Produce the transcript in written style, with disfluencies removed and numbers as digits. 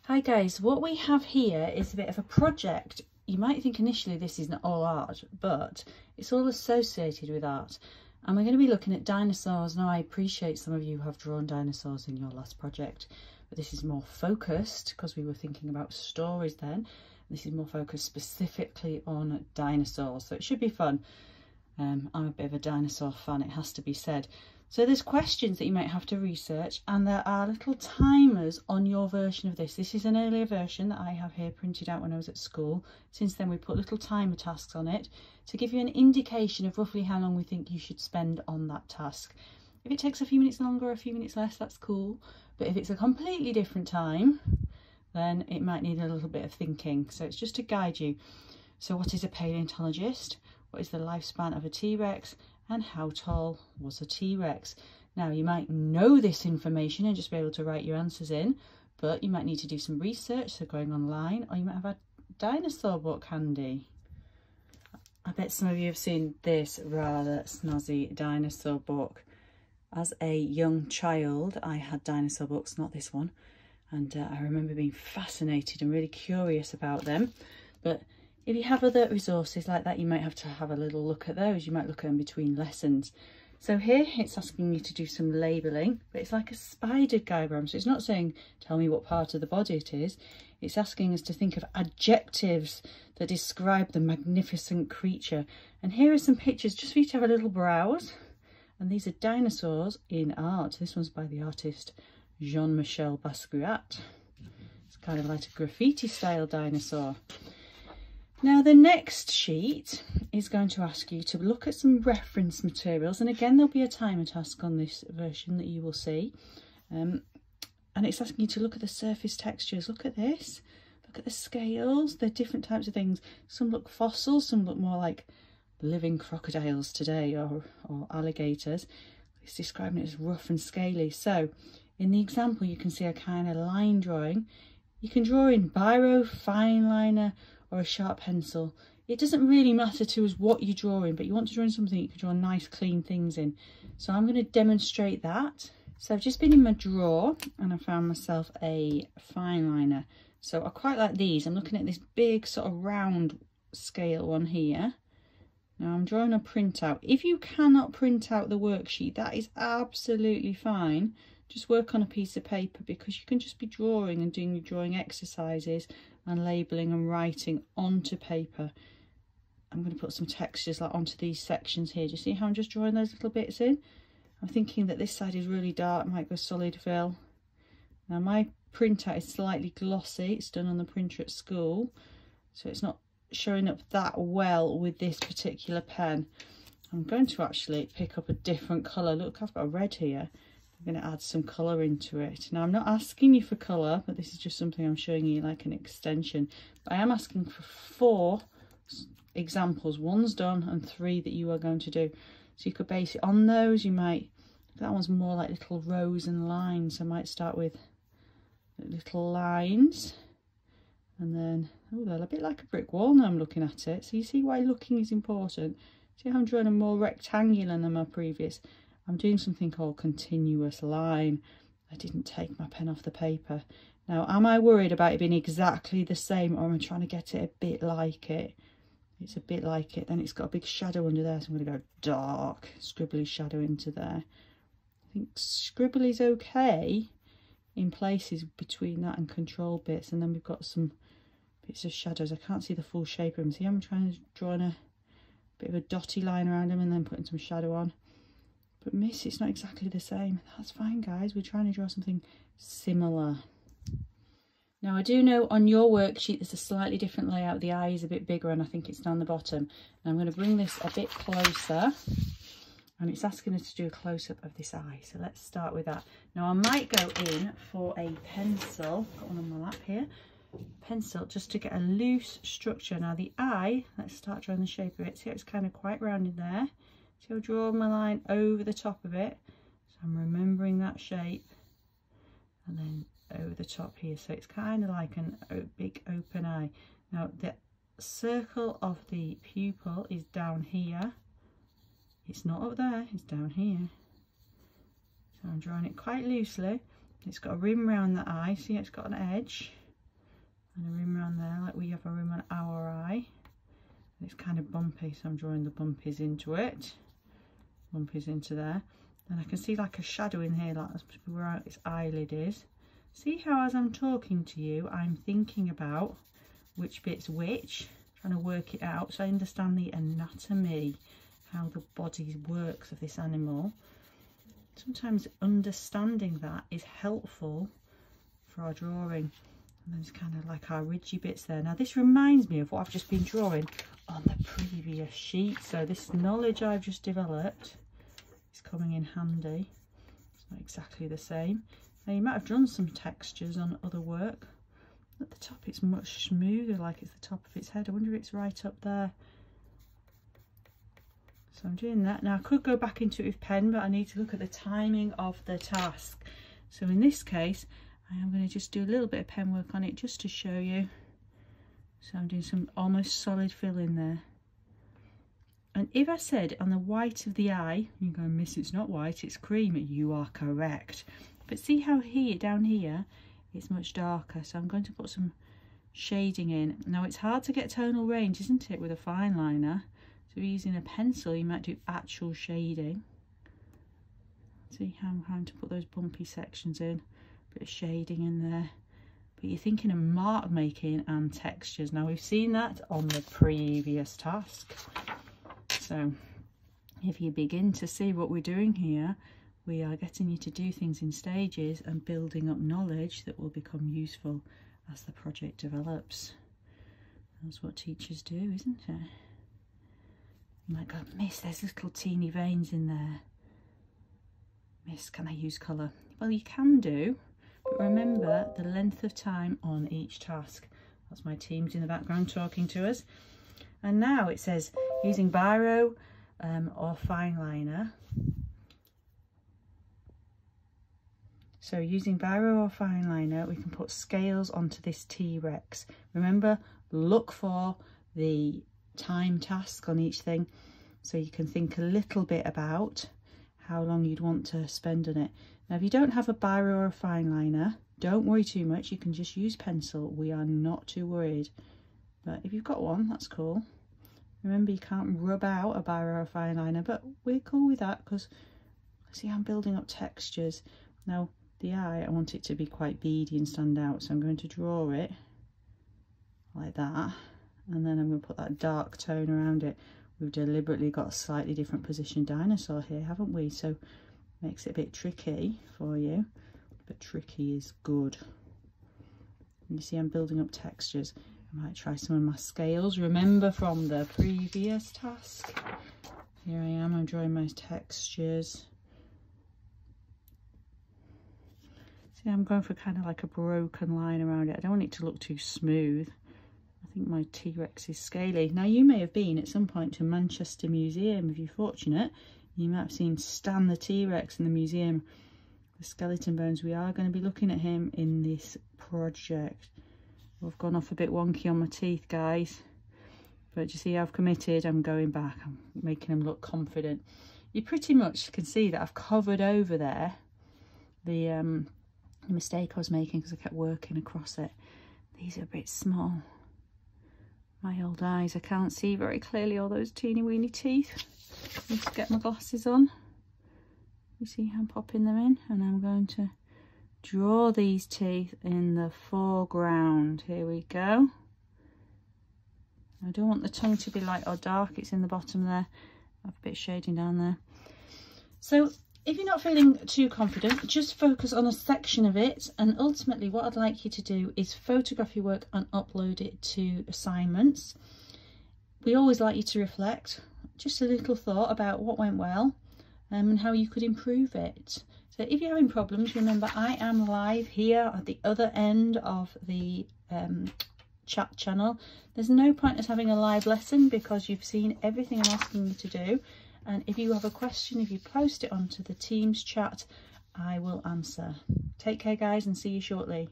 Hi guys, what we have here is a bit of a project. You might think initially this isn't all art, but it's all associated with art. And we're going to be looking at dinosaurs. Now I appreciate some of you have drawn dinosaurs in your last project, but this is more focused because we were thinking about stories then. This is more focused specifically on dinosaurs, so it should be fun. I'm a bit of a dinosaur fan, it has to be said. So there's questions that you might have to research, and there are little timers on your version of this. This is an earlier version that I have here printed out when I was at school. Since then we put little timer tasks on it to give you an indication of roughly how long we think you should spend on that task. If it takes a few minutes longer or a few minutes less, that's cool. But if it's a completely different time, then it might need a little bit of thinking. So it's just to guide you. So what is a paleontologist? What is the lifespan of a T-Rex? And how tall was a T-Rex? Now you might know this information and just be able to write your answers in, but you might need to do some research, so going online, or you might have a dinosaur book handy. I bet some of you have seen this rather snazzy dinosaur book. As a young child, I had dinosaur books, not this one, and I remember being fascinated and really curious about them. But if you have other resources like that, you might have to have a little look at those. You might look at them between lessons. So here it's asking you to do some labelling, but it's like a spider diagram. So it's not saying, tell me what part of the body it is. It's asking us to think of adjectives that describe the magnificent creature. And here are some pictures just for you to have a little browse. And these are dinosaurs in art. This one's by the artist Jean-Michel Basquiat. It's kind of like a graffiti style dinosaur. Now the next sheet is going to ask you to look at some reference materials, and again there'll be a timer task on this version that you will see, and it's asking you to look at the surface textures. Look at this, look at the scales, they're different types of things. Some look fossil, some look more like living crocodiles today, or alligators. It's describing it as rough and scaly. So in the example you can see a kind of line drawing. You can draw in biro, fine liner, or a sharp pencil. It doesn't really matter to us what you draw in, but you want to draw in something you can draw nice clean things in. So I'm going to demonstrate that. So I've just been in my drawer and I found myself a fine liner. So I quite like these. I'm looking at this big sort of round scale one here. Now I'm drawing a printout. If you cannot print out the worksheet, that is absolutely fine. Just work on a piece of paper, because you can just be drawing and doing your drawing exercises and labelling and writing onto paper. I'm going to put some textures like onto these sections here. Do you see how I'm just drawing those little bits in? I'm thinking that this side is really dark, might go solid fill. Now my printout is slightly glossy. It's done on the printer at school, so it's not showing up that well with this particular pen. I'm going to actually pick up a different colour. Look, I've got a red here. I'm going to add some colour into it. Now I'm not asking you for colour, but this is just something I'm showing you like an extension. But I am asking for 4 examples. 1's done and 3 that you are going to do. So you could base it on those. You might, that one's more like little rows and lines. I might start with little lines, and then, oh, they're a bit like a brick wall now I'm looking at it. So you see why looking is important. See how I'm drawing a more rectangular than my previous. I'm doing something called continuous line. I didn't take my pen off the paper. Now, am I worried about it being exactly the same, or am I trying to get it a bit like it? It's a bit like it. Then it's got a big shadow under there, so I'm going to go dark, scribbly shadow into there. I think scribbly's okay in places between that and control bits, and then we've got some bits of shadows. I can't see the full shape of them. See, I'm trying to draw in a bit of a dotty line around them and then putting some shadow on. But miss, it's not exactly the same. That's fine, guys. We're trying to draw something similar. Now, I do know on your worksheet there's a slightly different layout. The eye is a bit bigger, and I think it's down the bottom. And I'm going to bring this a bit closer. And it's asking us to do a close-up of this eye. So let's start with that. Now, I might go in for a pencil. Got one on my lap here. Pencil, just to get a loose structure. Now, the eye, let's start drawing the shape of it. See how it's kind of quite rounded there. So I'll draw my line over the top of it. So I'm remembering that shape. And then over the top here. So it's kind of like a big open eye. Now the circle of the pupil is down here. It's not up there, it's down here. So I'm drawing it quite loosely. It's got a rim around the eye. See, it's got an edge. and a rim around there like we have a rim on our eye. And it's kind of bumpy, so I'm drawing the bumpies into it. Bumpies into there. And I can see like a shadow in here, like that's where its eyelid is. See how as I'm talking to you, I'm thinking about which bit's which, trying to work it out so I understand the anatomy, how the body works of this animal. Sometimes understanding that is helpful for our drawing. And there's kind of like our ridgy bits there. Now this reminds me of what I've just been drawing on the previous sheet. So this knowledge I've just developed is coming in handy. It's not exactly the same. Now you might have drawn some textures on other work. At the top it's much smoother, like it's the top of its head. I wonder if it's right up there. So I'm doing that. Now I could go back into it with pen, but I need to look at the timing of the task. So in this case, I am going to just do a little bit of pen work on it just to show you. So I'm doing some almost solid fill in there. And if I said on the white of the eye, you're going, Miss, it's not white, it's cream. You are correct. But see how here, down here, it's much darker. So I'm going to put some shading in. Now it's hard to get tonal range, isn't it, with a fine liner? So if you're using a pencil, you might do actual shading. See how I'm trying to put those bumpy sections in. Bit of shading in there. But you're thinking of mark making and textures. Now we've seen that on the previous task. So if you begin to see what we're doing here, we are getting you to do things in stages and building up knowledge that will become useful as the project develops. That's what teachers do, isn't it? You might go, Miss, there's little teeny veins in there. Miss, can I use colour? Well, you can do, but remember the length of time on each task. That's my teams in the background talking to us. And now it says using biro or fine liner. So using biro or fine liner, we can put scales onto this T-Rex. Remember, look for the time task on each thing, so you can think a little bit about how long you'd want to spend on it. Now if you don't have a biro or a fine liner, don't worry too much, you can just use pencil. We are not too worried, but if you've got one, that's cool. Remember, you can't rub out a biro or a fine liner, but we're cool with that because see, I'm building up textures. Now the eye, I want it to be quite beady and stand out, so I'm going to draw it like that. And then I'm going to put that dark tone around it. We've deliberately got a slightly different position dinosaur here, haven't we? So makes it a bit tricky for you, but tricky is good. And you see I'm building up textures. I might try some of my scales. Remember from the previous task. Here I am, I'm drawing my textures. See, I'm going for kind of like a broken line around it. I don't want it to look too smooth. I think my T-Rex is scaly. Now you may have been at some point to Manchester Museum. If you're fortunate, you might have seen Stan the T-Rex in the museum. The skeleton bones. We are going to be looking at him in this project. I've gone off a bit wonky on my teeth, guys. But you see I've committed. I'm going back. I'm making them look confident. You pretty much can see that I've covered over there the mistake I was making because I kept working across it. These are a bit small. My old eyes, I can't see very clearly all those teeny weeny teeth. I need to get my glasses on. You see how I'm popping them in, and I'm going to draw these teeth in the foreground. Here we go. I don't want the tongue to be light or dark, it's in the bottom there. I have a bit of shading down there. So if you're not feeling too confident, just focus on a section of it, and ultimately what I'd like you to do is photograph your work and upload it to assignments. We always like you to reflect, just a little thought about what went well and how you could improve it. So if you're having problems, remember I am live here at the other end of the chat channel. There's no point in us having a live lesson because you've seen everything I'm asking you to do. And if you have a question, if you post it onto the Teams chat, I will answer. Take care, guys, and see you shortly.